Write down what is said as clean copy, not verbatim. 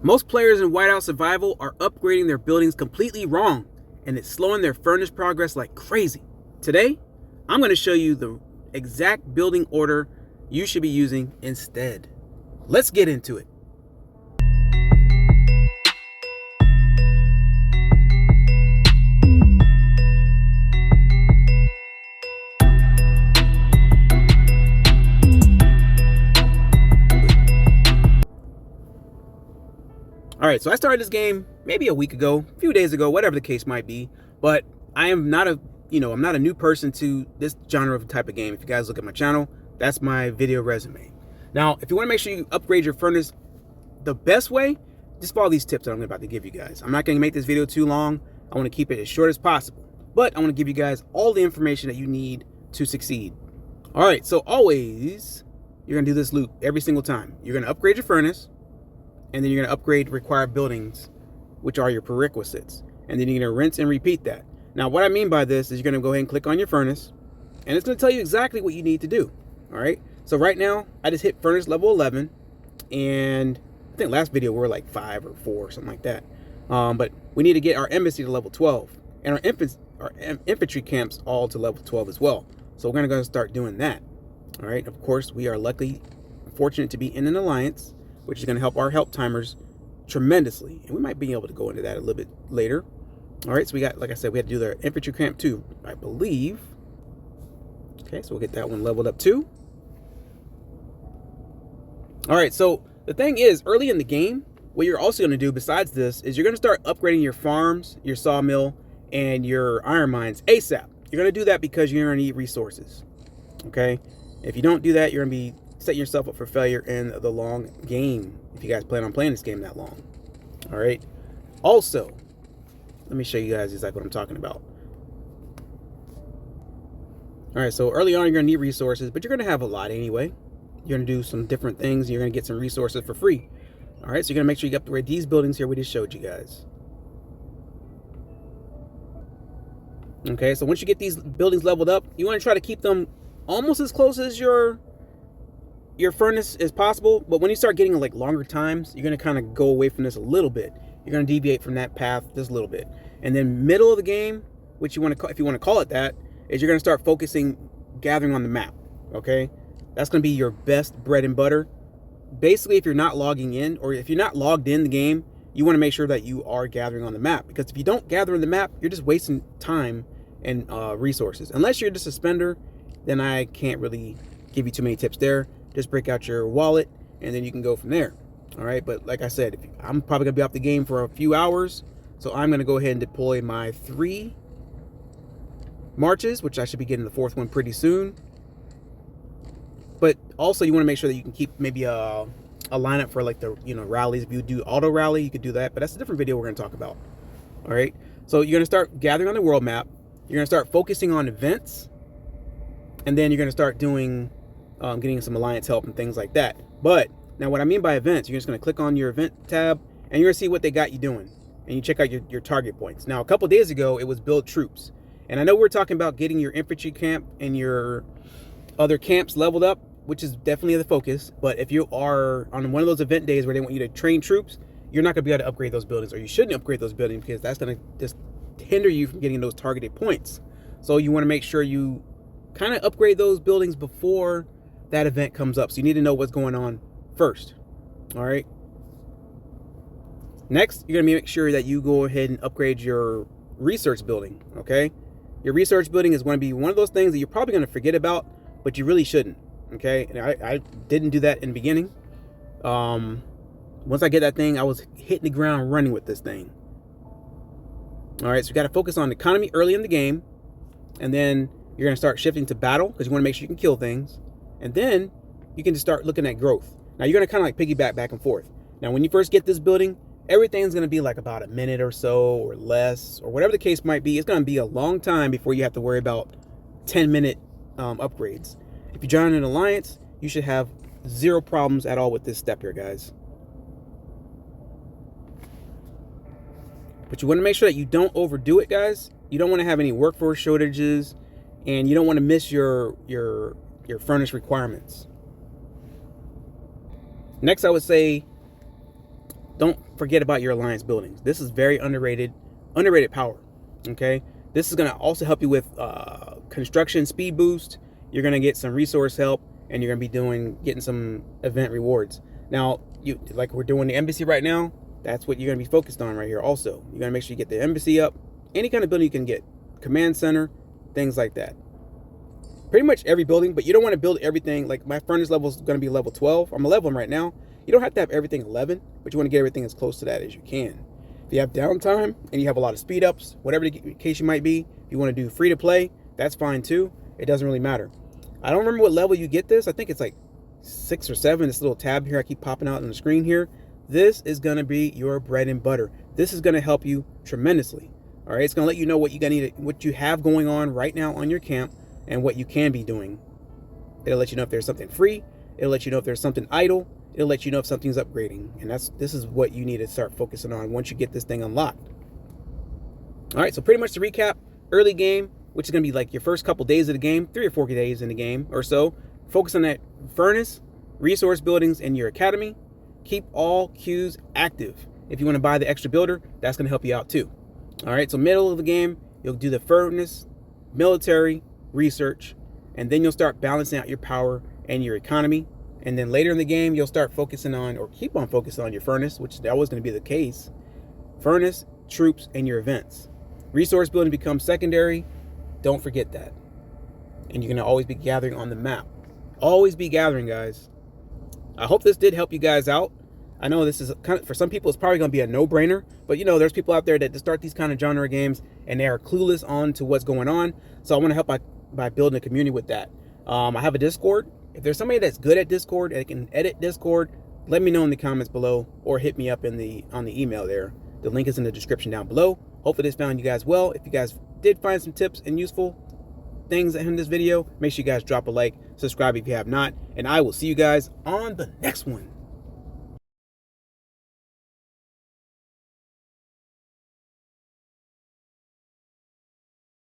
Most players in Whiteout Survival are upgrading their buildings completely wrong, and it's slowing their furnace progress like crazy. Today, I'm going to show you the exact building order you should be using instead. Let's get into it. All right, so I started this game maybe a week ago, a few days ago, whatever the case might be. But I am not a, I'm not a new person to this genre of type of game. If you guys look at my channel, that's my video resume. Now, if you want to make sure you upgrade your furnace the best way, just follow these tips that I'm about to give you guys. I'm not going to make this video too long. I want to keep it as short as possible, but I want to give you guys all the information that you need to succeed. All right, so always, you're going to do this loop every single time. You're going to upgrade your furnace, and then you're going to upgrade required buildings, which are your prerequisites. And then you're going to rinse and repeat that. Now, what I mean by this is you're going to go ahead and click on your furnace, and it's going to tell you exactly what you need to do. All right. So right now, I just hit furnace level 11, and I think last video we were like 5 or 4 or something like that. But we need to get our embassy to level 12, and our infantry camps all to level 12 as well. So we're going to go start doing that. All right. Of course, we are fortunate to be in an alliance, which is going to help our help timers tremendously. And we might be able to go into that a little bit later. All right, so we got, like I said, we had to do the infantry camp too, I believe. Okay, so we'll get that one leveled up too. All right, so the thing is, early in the game, what you're also going to do besides this is you're going to start upgrading your farms, your sawmill, and your iron mines ASAP. You're going to do that because you're going to need resources. Okay, if you don't do that, you're going to be setting yourself up for failure in the long game if you guys plan on playing this game that long. All right, also let me show you guys exactly what I'm talking about. All right, so early on you're gonna need resources, but you're gonna have a lot anyway. You're gonna do some different things, you're gonna get some resources for free. All right, so you're gonna make sure you upgrade these buildings here we just showed you guys. Okay, so once you get these buildings leveled up, you want to try to keep them almost as close as your furnace as possible. But when you start getting like longer times, you're going to kind of go away from this a little bit. You're going to deviate from that path just a little bit. And then middle of the game, which you want to, if you want to call it that, is you're going to start focusing, gathering on the map. Okay, that's going to be your best bread and butter. Basically, if you're not logging in, or if you're not logged in the game, you want to make sure that you are gathering on the map, because if you don't gather on the map, you're just wasting time and resources. Unless you're just a spender, then I can't really give you too many tips there. Just break out your wallet, and then you can go from there. All right, but like I said, I'm probably gonna be off the game for a few hours, so I'm gonna go ahead and deploy my 3 marches, which I should be getting the 4th one pretty soon. But also, you want to make sure that you can keep maybe a lineup for like the rallies. If you do auto rally, you could do that, but that's a different video we're gonna talk about. All right, so you're gonna start gathering on the world map. You're gonna start focusing on events, and then you're gonna start doing getting some alliance help and things like that. But now what I mean by events, you're just going to click on your event tab, and you're going to see what they got you doing, and you check out your target points. Now, a couple days ago, it was build troops, and I know we're talking about getting your infantry camp and your other camps leveled up, which is definitely the focus. But if you are on one of those event days where they want you to train troops, you're not going to be able to upgrade those buildings, or you shouldn't upgrade those buildings, because that's going to just hinder you from getting those targeted points. So you want to make sure you kind of upgrade those buildings before that event comes up. So you need to know what's going on first. All right, next you're gonna make sure that you go ahead and upgrade your research building. Okay, your research building is going to be one of those things that you're probably going to forget about, but you really shouldn't. Okay, and I didn't do that in the beginning. Once I get that thing, I was hitting the ground running with this thing. All right, so you got to focus on economy early in the game, and then you're going to start shifting to battle, because you want to make sure you can kill things. And then you can just start looking at growth. Now you're going to kind of like piggyback back and forth. Now, when you first get this building, everything's going to be like about a minute or so, or less, or whatever the case might be. It's going to be a long time before you have to worry about 10-minute upgrades. If you join an alliance, you should have 0 problems at all with this step here, guys. But you want to make sure that you don't overdo it, guys. You don't want to have any workforce shortages, and you don't want to miss your furnace requirements. Next, I would say don't forget about your alliance buildings. This is very underrated power. Okay, this is going to also help you with construction speed boost. You're going to get some resource help, and you're going to be getting some event rewards. Now, like we're doing the embassy right now, that's what you're going to be focused on right here. Also, you're going to make sure you get the embassy up. Any kind of building you can get, command center, things like that. Pretty much every building, but you don't want to build everything. Like my furnace level is going to be level 12. I'm a level right now. You don't have to have everything 11, but you want to get everything as close to that as you can. If you have downtime and you have a lot of speed ups, whatever the case you might be, if you want to do free to play, that's fine too. It doesn't really matter. I don't remember what level you get this. I think it's like 6 or 7. This little tab here I keep popping out on the screen here. This is going to be your bread and butter. This is going to help you tremendously. All right, it's going to let you know what what you have going on right now on your camp and what you can be doing. It'll let you know if there's something free. It'll let you know if there's something idle. It'll let you know if something's upgrading. And this is what you need to start focusing on once you get this thing unlocked. All right, so pretty much to recap, early game, which is going to be like your first couple days of the game, 3 or 4 days in the game or so. Focus on that furnace, resource buildings, and your academy. Keep all queues active. If you want to buy the extra builder, that's going to help you out too. All right, so middle of the game, you'll do the furnace, military, research, and then you'll start balancing out your power and your economy. And then later in the game, you'll start focusing on, or keep on focusing on your furnace, which is always going to be the case. Furnace, troops, and your events. Resource building becomes secondary. Don't forget that. And you're going to always be gathering on the map. Always be gathering, guys. I hope this did help you guys out. I know this is kind of, for some people, it's probably going to be a no-brainer. But, you know, there's people out there that start these kind of genre games and they are clueless on to what's going on. So I want to help by building a community with that. I have a Discord. If there's somebody that's good at Discord and can edit Discord, let me know in the comments below or hit me up on the email there. The link is in the description down below. Hopefully this found you guys well. If you guys did find some tips and useful things in this video, make sure you guys drop a like, subscribe if you have not, and I will see you guys on the next one.